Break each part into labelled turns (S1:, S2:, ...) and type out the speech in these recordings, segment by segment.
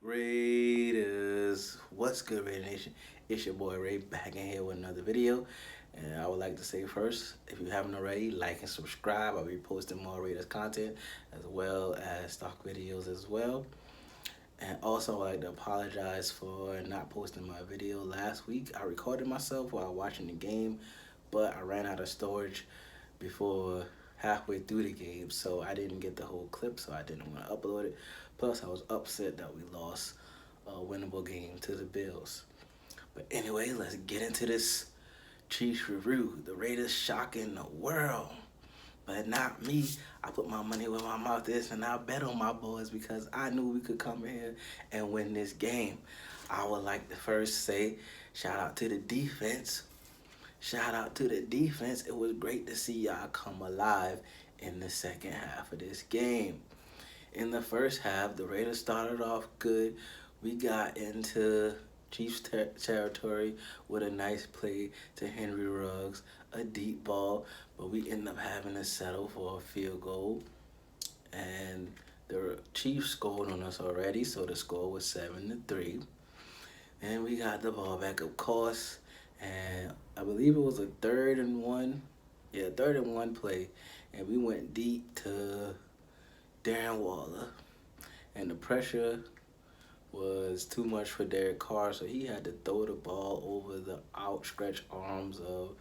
S1: Raiders, what's good, Raider Nation? It's your boy Ray back in here with another video. And I would like to say first, if you haven't already, like and subscribe. I'll be posting more Raiders content as well as stock videos as well. And also, I'd like to apologize for not posting my video last week. I recorded myself while watching the game, but I ran out of storage before halfway through the game, so I didn't get the whole clip, so I didn't want to upload it. Plus, I was upset that we lost a winnable game to the Bills. But anyway, let's get into this Chiefs review. The Raiders shocking the world, but not me. I put my money where my mouth is, and I bet on my boys because I knew we could come here and win this game. I would like to first say shout out to the defense. Shout out to the defense. It was great to see y'all come alive in the second half of this game. In the first half, the Raiders started off good. We got into Chiefs territory with a nice play to Henry Ruggs, a deep ball, but we ended up having to settle for a field goal. And the Chiefs scored on us already, so the score was 7-3. And we got the ball back, of course, and I believe it was a 3rd and 1. Yeah, 3rd and 1 play, and we went deep to Darren Waller, and the pressure was too much for Derek Carr, so he had to throw the ball over the outstretched arms of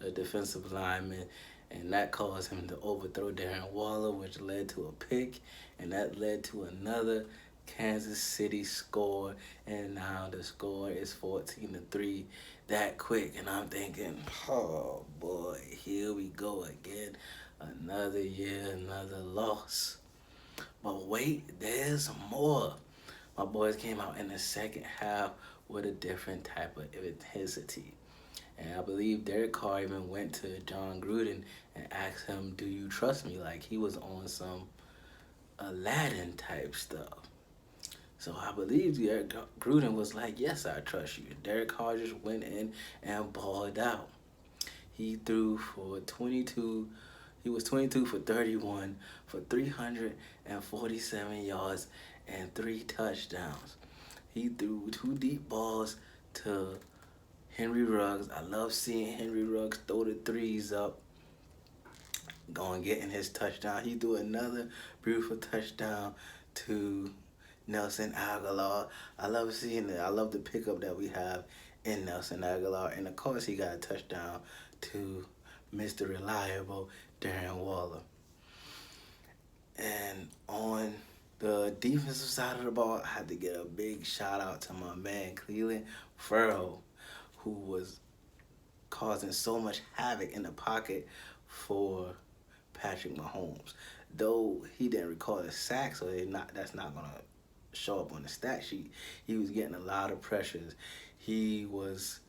S1: a defensive lineman, and that caused him to overthrow Darren Waller, which led to a pick, and that led to another Kansas City score, and now the score is 14-3 that quick, and I'm thinking, oh boy, here we go again. Another year, another loss. But wait, there's more. My boys came out in the second half with a different type of intensity. And I believe Derek Carr even went to John Gruden and asked him, "Do you trust me?" Like he was on some Aladdin type stuff. So I believe Derek Gruden was like, "Yes, I trust you." Derek Carr just went in and balled out. He threw for 22. He was 22 for 31 for 347 yards and 3 touchdowns. He threw 2 deep balls to Henry Ruggs. I love seeing Henry Ruggs throw the threes up, going getting his touchdown. He threw another beautiful touchdown to Nelson Aguilar. I love seeing it. I love the pickup that we have in Nelson Aguilar. And of course, he got a touchdown to Mr. Reliable Darren Waller. And on the defensive side of the ball, I had to get a big shout out to my man Clelin Ferrell, who was causing so much havoc in the pocket for Patrick Mahomes. Though he didn't record a sack, so that's not gonna show up on the stat sheet. He was getting a lot of pressures. He was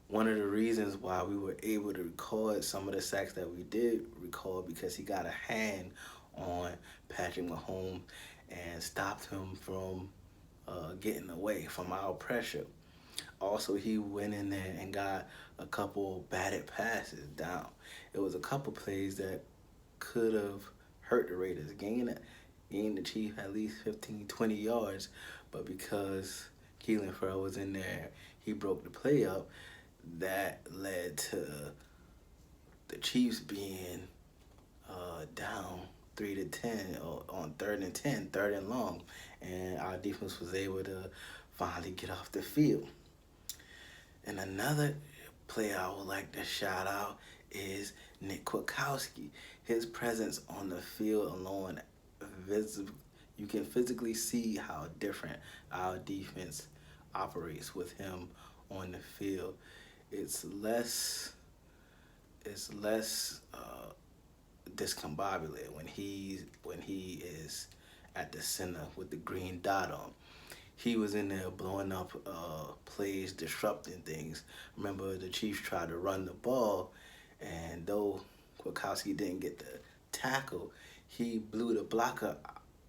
S1: one of the reasons why we were able to record some of the sacks that we did record, because he got a hand on Patrick Mahomes and stopped him from getting away from our pressure. Also, he went in there and got a couple batted passes down. It was a couple plays that could have hurt the Raiders, gained the Chiefs at least 15, 20 yards, but because Keelan Ferrell was in there, he broke the play up. That led to the Chiefs being down 3-10 on 3rd and 10, 3rd and long, and our defense was able to finally get off the field. And another player I would like to shout out is Nick Kwiatkowski. His presence on the field alone, you can physically see how different our defense operates with him on the field. It's less discombobulated when he is at the center with the green dot on. He was in there blowing up plays, disrupting things. Remember, the Chiefs tried to run the ball, and though Kwiatkowski didn't get the tackle, he blew the blocker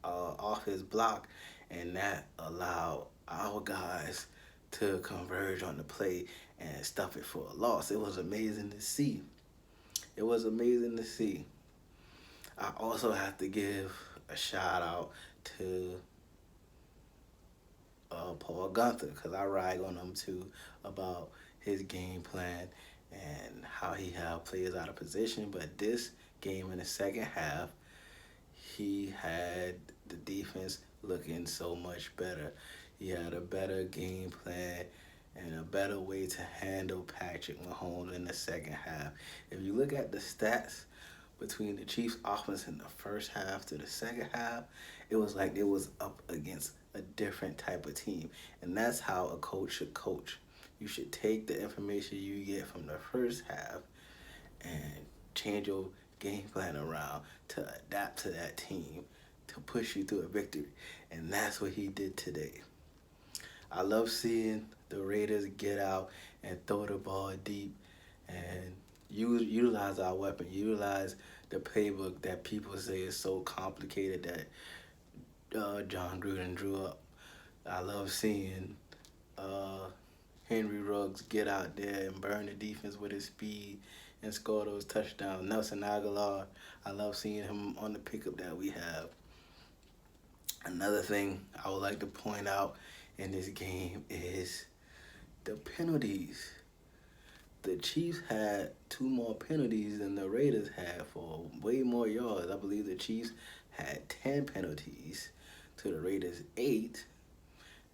S1: off his block, and that allowed our guys to converge on the play and stuff it for a loss. It was amazing to see. It was amazing to see. I also have to give a shout out to Paul Gunther, because I rag on him too about his game plan and how he have players out of position. But this game in the second half, he had the defense looking so much better. He had a better game plan and a better way to handle Patrick Mahomes in the second half. If you look at the stats between the Chiefs offense in the first half to the second half, it was like it was up against a different type of team. And that's how a coach should coach. You should take the information you get from the first half and change your game plan around to adapt to that team to push you through a victory. And that's what he did today. I love seeing the Raiders get out and throw the ball deep and utilize our weapon, utilize the playbook that people say is so complicated that John Gruden drew up. I love seeing Henry Ruggs get out there and burn the defense with his speed and score those touchdowns. Nelson Aguilar, I love seeing him on the pickup that we have. Another thing I would like to point out in this game is the penalties. The Chiefs had 2 more penalties than the Raiders had for way more yards. I believe the Chiefs had 10 penalties to the Raiders 8.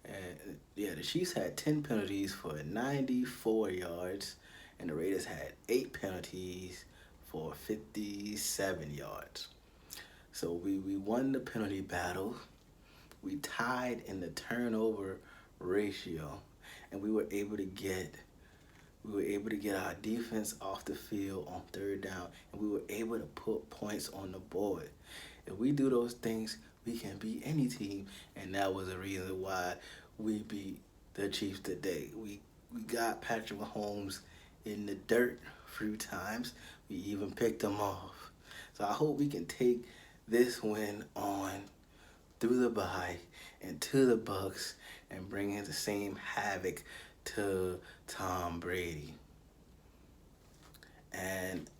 S1: And yeah, the Chiefs had 10 penalties for 94 yards, and the Raiders had 8 penalties for 57 yards. So we won the penalty battle. We tied in the turnover ratio, and we were able to get our defense off the field on 3rd down, and we were able to put points on the board. If we do those things, we can beat any team, and that was the reason why we beat the Chiefs today. We got Patrick Mahomes in the dirt a few times. We even picked him off. So I hope we can take this win on through the bye and to the Bucs and bring in the same havoc to Tom Brady. And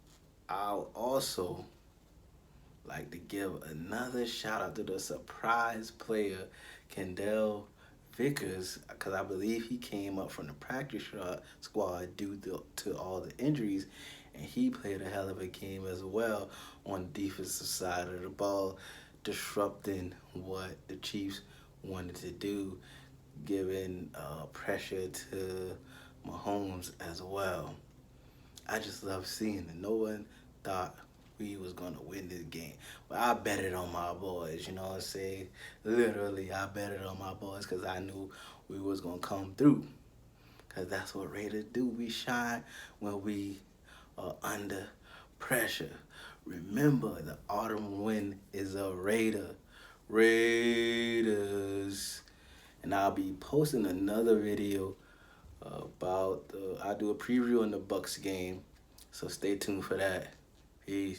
S1: I'll also like to give another shout out to the surprise player, Kendall Vickers, because I believe he came up from the practice squad due to all the injuries, and he played a hell of a game as well on the defensive side of the ball, disrupting what the Chiefs wanted to do, giving pressure to Mahomes as well. I just love seeing it. No one thought we was going to win this game. But I betted on my boys, you know what I'm saying? Literally, I betted on my boys because I knew we was going to come through. Because that's what Raiders do. We shine when we are under pressure. Remember, the autumn wind is a Raider. Raiders. And I'll be posting another video about, I'll do a preview on the Bucs game. So stay tuned for that. Peace.